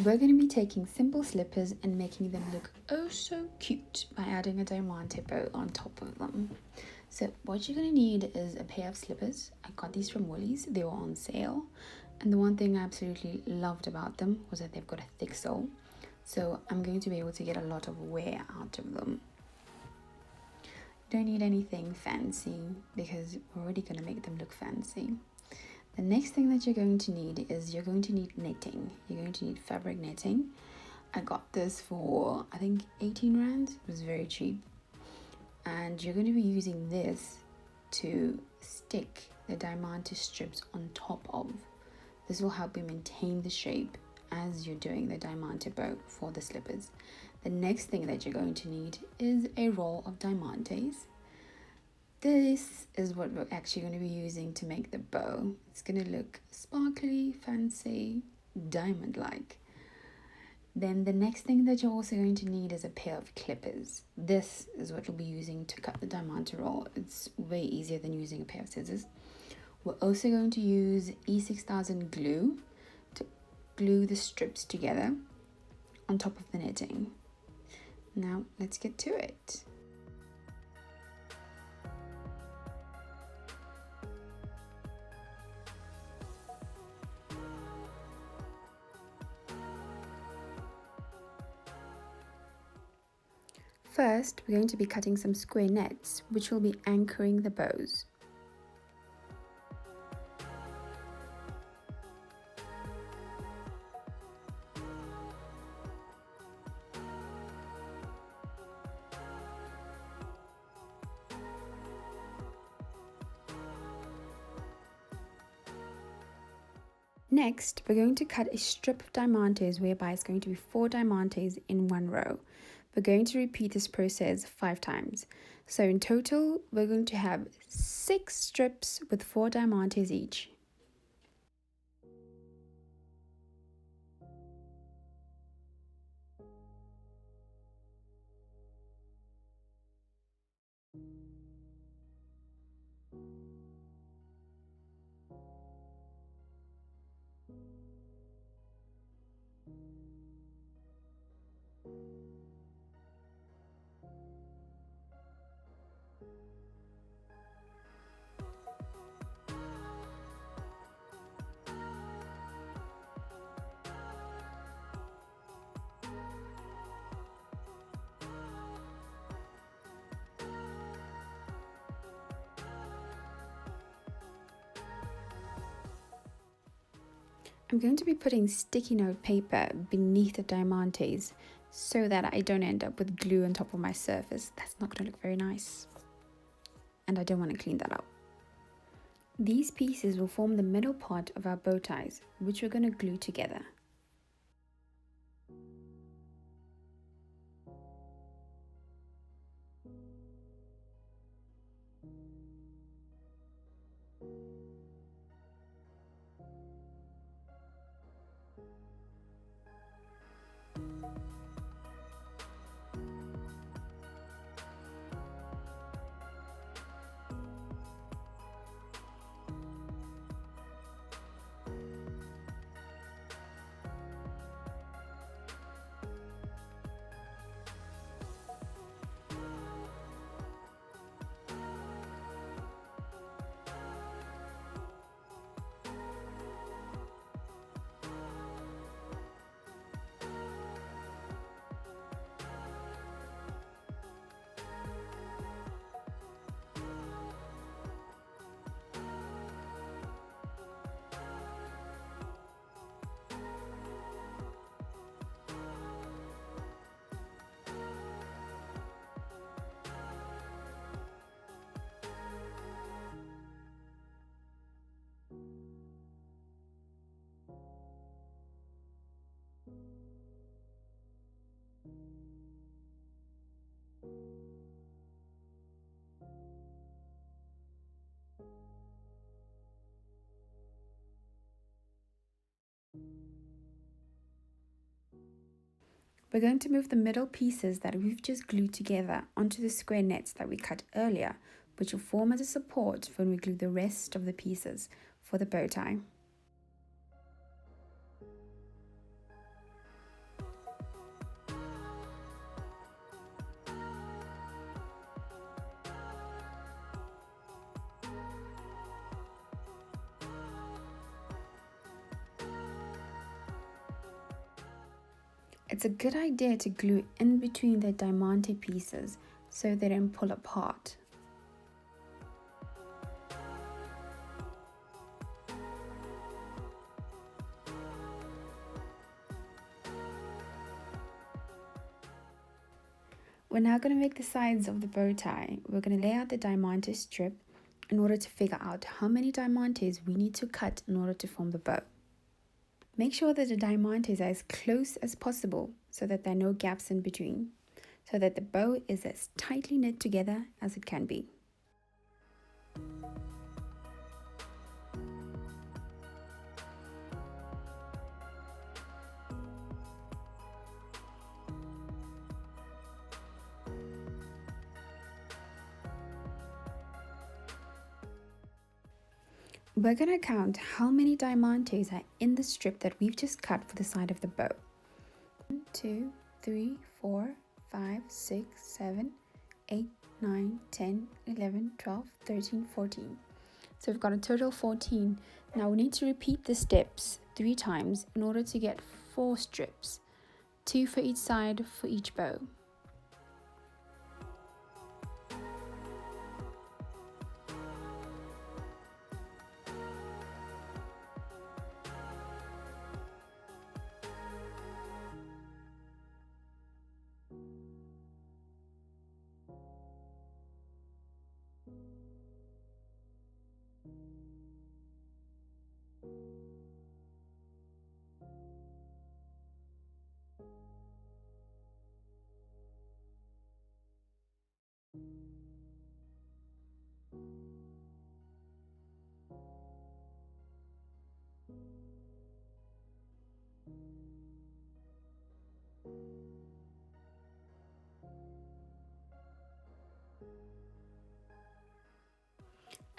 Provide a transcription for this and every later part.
We're going to be taking simple slippers and making them look oh so cute by adding a diamante bow on top of them. So what you're going to need is a pair of slippers. I got these from Woolies. They were on sale. And the one thing I absolutely loved about them was that they've got a thick sole. So I'm going to be able to get a lot of wear out of them. Don't need anything fancy because we're already going to make them look fancy. The next thing that you're going to need is you're going to need netting. You're going to need fabric netting. I got this for I think 18 rand. It was very cheap. And you're going to be using this to stick the diamante strips on top of. This will help you maintain the shape as you're doing the diamante bow for the slippers. The next thing that you're going to need is a roll of diamantes. This is what we're actually going to be using to make the bow. It's going to look sparkly, fancy, diamond-like. Then the next thing that you're also going to need is a pair of clippers. This is what you'll be using to cut the diamante roll. It's way easier than using a pair of scissors. We're also going to use E6000 glue to glue the strips together on top of the netting. Now let's get to it. First, we're going to be cutting some square nets, which will be anchoring the bows. Next, we're going to cut a strip of diamantes whereby it's going to be 4 diamantes in one row. We're going to repeat this process 5 times. So in total, we're going to have 6 strips with 4 diamantes each. I'm going to be putting sticky note paper beneath the diamantes so that I don't end up with glue on top of my surface. That's not going to look very nice. And I don't want to clean that up. These pieces will form the middle part of our bow ties, which we're going to glue together. We're going to move the middle pieces that we've just glued together onto the square nets that we cut earlier, which will form as a support for when we glue the rest of the pieces for the bow tie. It's a good idea to glue in between the diamante pieces so they don't pull apart. We're now going to make the sides of the bow tie. We're going to lay out the diamante strip in order to figure out how many diamantes we need to cut in order to form the bow. Make sure that the diamantes are as close as possible so that there are no gaps in between, so that the bow is as tightly knit together as it can be. We're going to count how many diamantes are in the strip that we've just cut for the side of the bow. 1, 2, 3, 4, 5, 6, 7, 8, 9, 10, 11, 12, 13, 14. So we've got a total 14. Now we need to repeat the steps 3 times in order to get 4 strips, 2 for each side for each bow.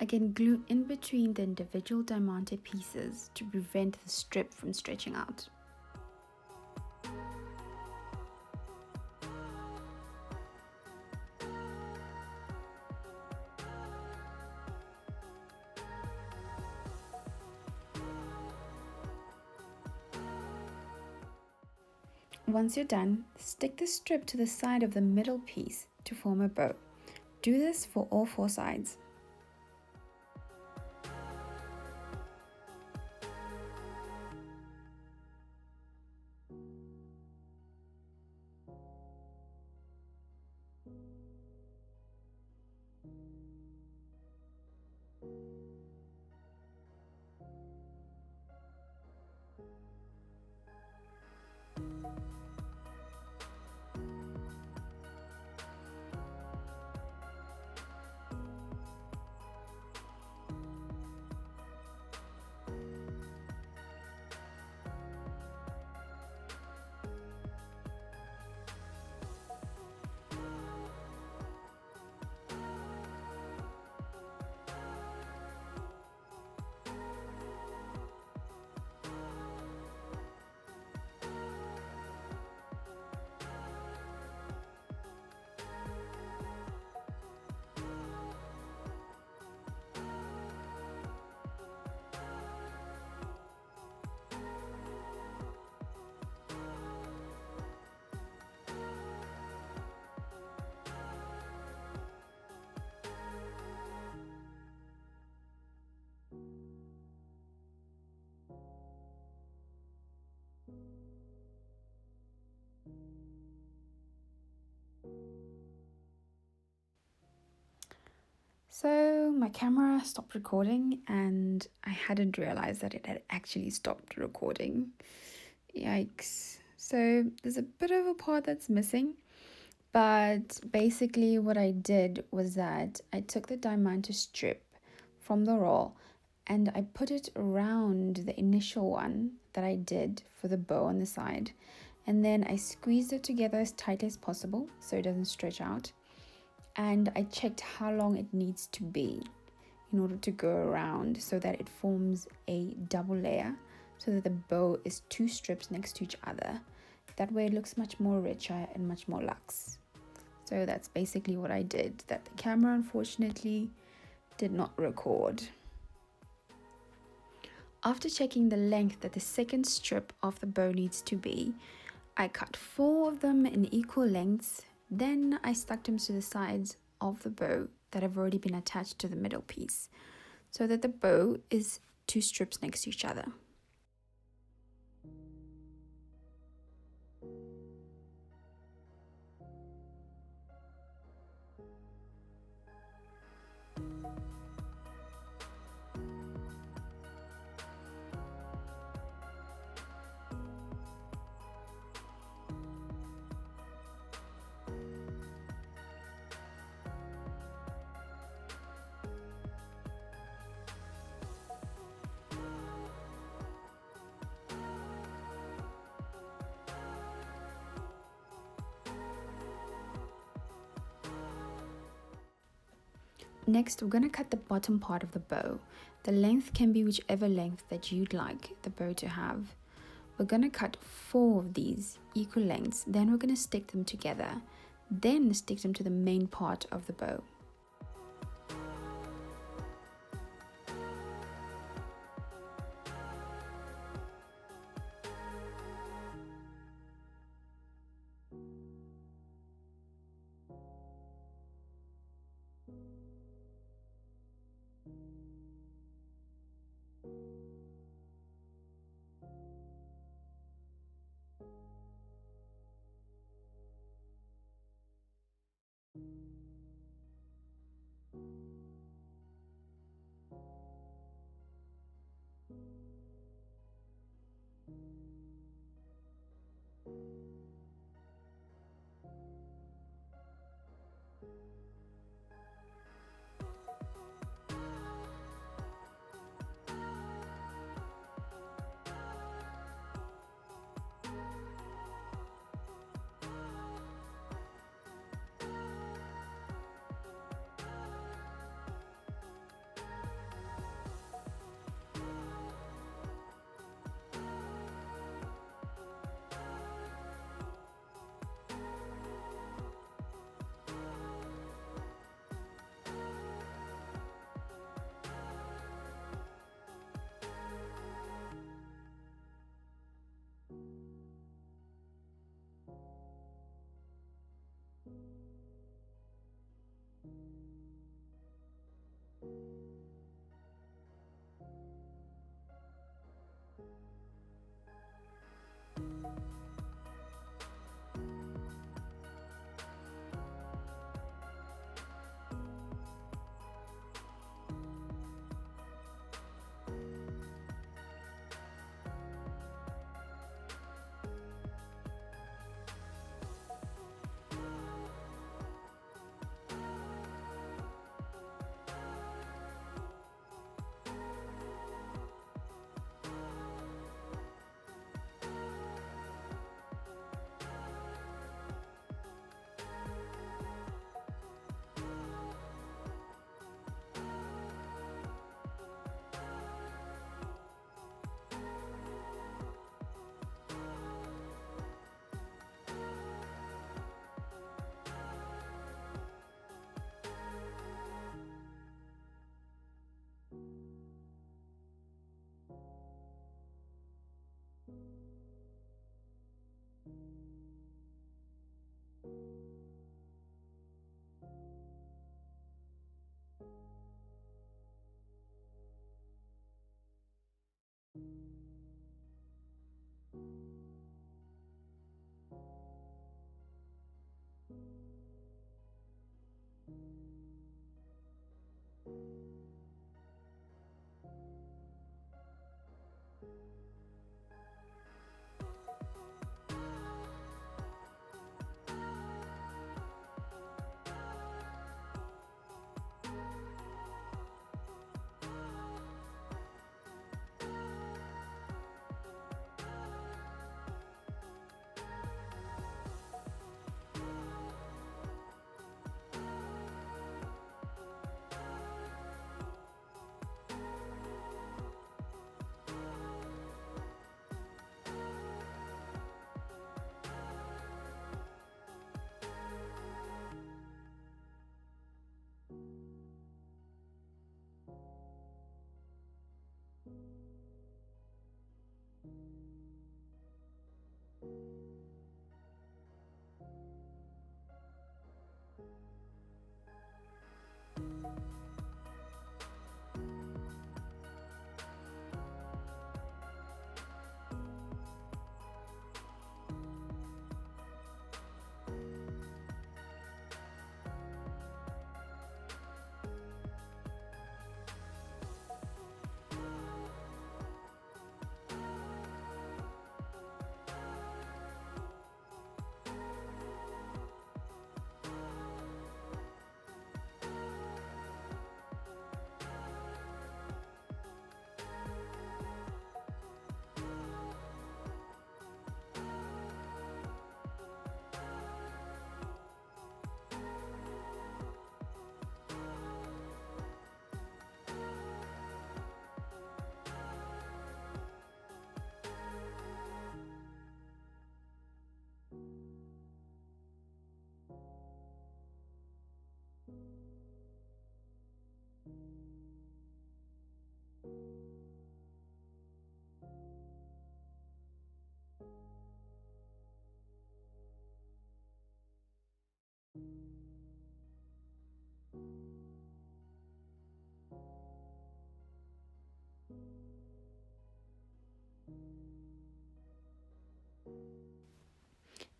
Again, glue in between the individual diamante pieces to prevent the strip from stretching out. Once you're done, stick the strip to the side of the middle piece to form a bow. Do this for all 4 sides. So my camera stopped recording and I hadn't realized that it had actually stopped recording. Yikes. So there's a bit of a part that's missing, but basically what I did was that I took the diamante strip from the roll and I put it around the initial one that I did for the bow on the side, and then I squeezed it together as tight as possible so it doesn't stretch out. And I checked how long it needs to be in order to go around so that it forms a double layer, so that the bow is 2 strips next to each other. That way it looks much more richer and much more luxe. So that's basically what I did, that the camera unfortunately did not record. After checking the length that the second strip of the bow needs to be, I cut 4 of them in equal lengths. Then I stuck them to the sides of the bow that have already been attached to the middle piece, so that the bow is 2 strips next to each other. Next, we're going to cut the bottom part of the bow. The length can be whichever length that you'd like the bow to have. We're going to cut 4 of these equal lengths, then we're going to stick them together, then stick them to the main part of the bow.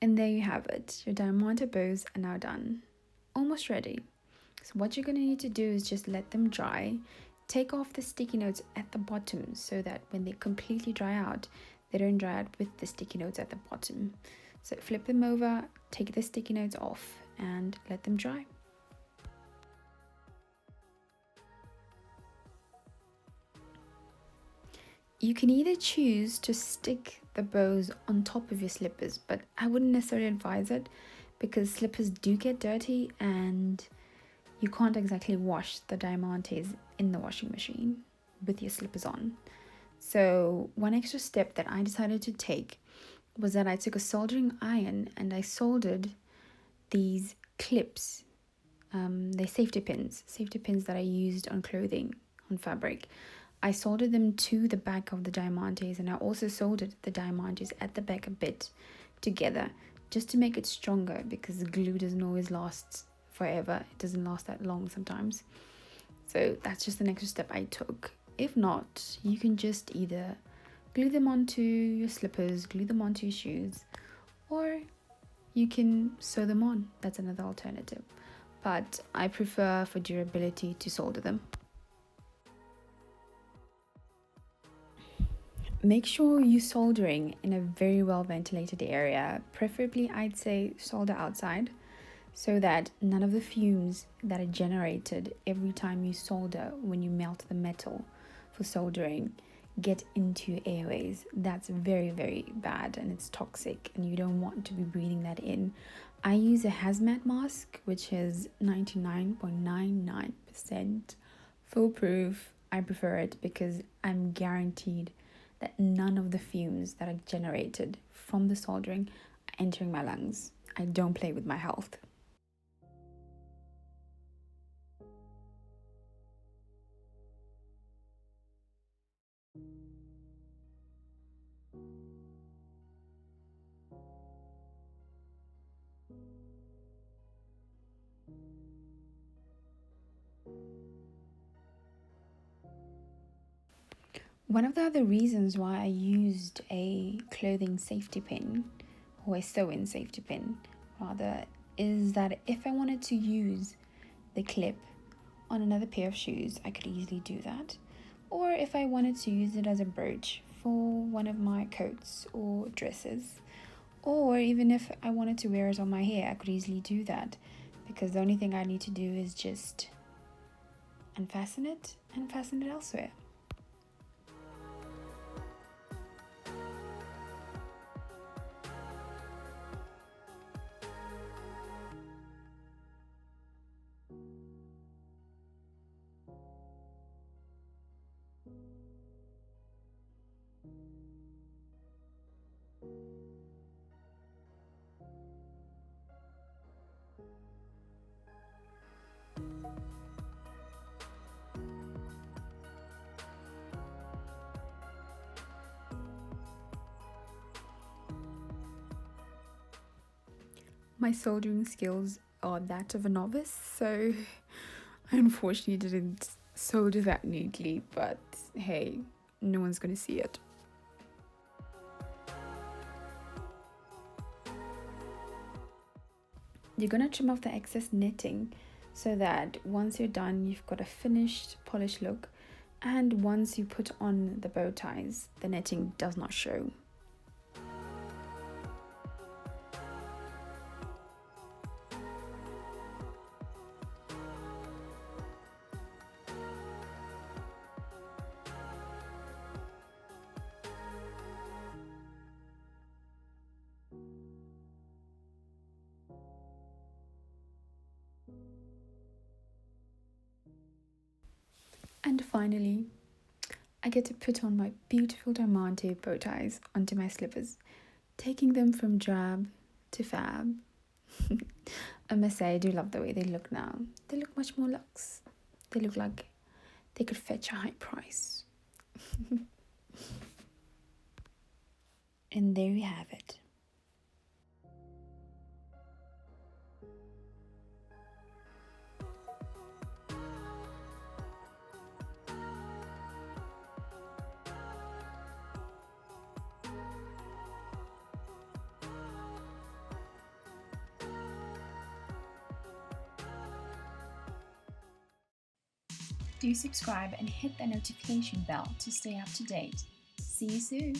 And there you have it. Your diamante bows are now done. Almost ready. So what you're going to need to do is just let them dry. Take off the sticky notes at the bottom so that when they completely dry out, they don't dry out with the sticky notes at the bottom. So flip them over, take the sticky notes off and let them dry. You can either choose to stick the bows on top of your slippers, but I wouldn't necessarily advise it because slippers do get dirty and you can't exactly wash the diamantes in the washing machine with your slippers on. So one extra step that I decided to take was that I took a soldering iron and I soldered these clips. They're safety pins that I used on clothing, on fabric. I soldered them to the back of the diamantes, and I also soldered the diamantes at the back a bit together just to make it stronger because the glue doesn't always last forever. It doesn't last that long sometimes. So that's just an extra step I took. If not, you can just either glue them onto your slippers, glue them onto your shoes, or you can sew them on. That's another alternative. But I prefer for durability to solder them. Make sure you're soldering in a very well ventilated area. Preferably, I'd say solder outside so that none of the fumes that are generated every time you solder when you melt the metal for soldering get into your airways. That's very, very bad and it's toxic and you don't want to be breathing that in. I use a hazmat mask which is 99.99% foolproof. I prefer it because I'm guaranteed that none of the fumes that are generated from the soldering are entering my lungs. I don't play with my health. One of the other reasons why I used a clothing safety pin, or a sew-in safety pin rather, is that if I wanted to use the clip on another pair of shoes, I could easily do that. Or if I wanted to use it as a brooch for one of my coats or dresses, or even if I wanted to wear it on my hair, I could easily do that because the only thing I need to do is just unfasten it and fasten it elsewhere. My soldering skills are that of a novice, so I unfortunately didn't solder that neatly, but hey, no one's gonna see it. You're gonna trim off the excess netting so that once you're done, you've got a finished, polished look, and once you put on the bow ties, the netting does not show. And finally, I get to put on my beautiful diamante bow ties onto my slippers, taking them from drab to fab. I must say, I do love the way they look now. They look much more luxe. They look like they could fetch a high price. And there you have it. Do subscribe and hit the notification bell to stay up to date. See you soon!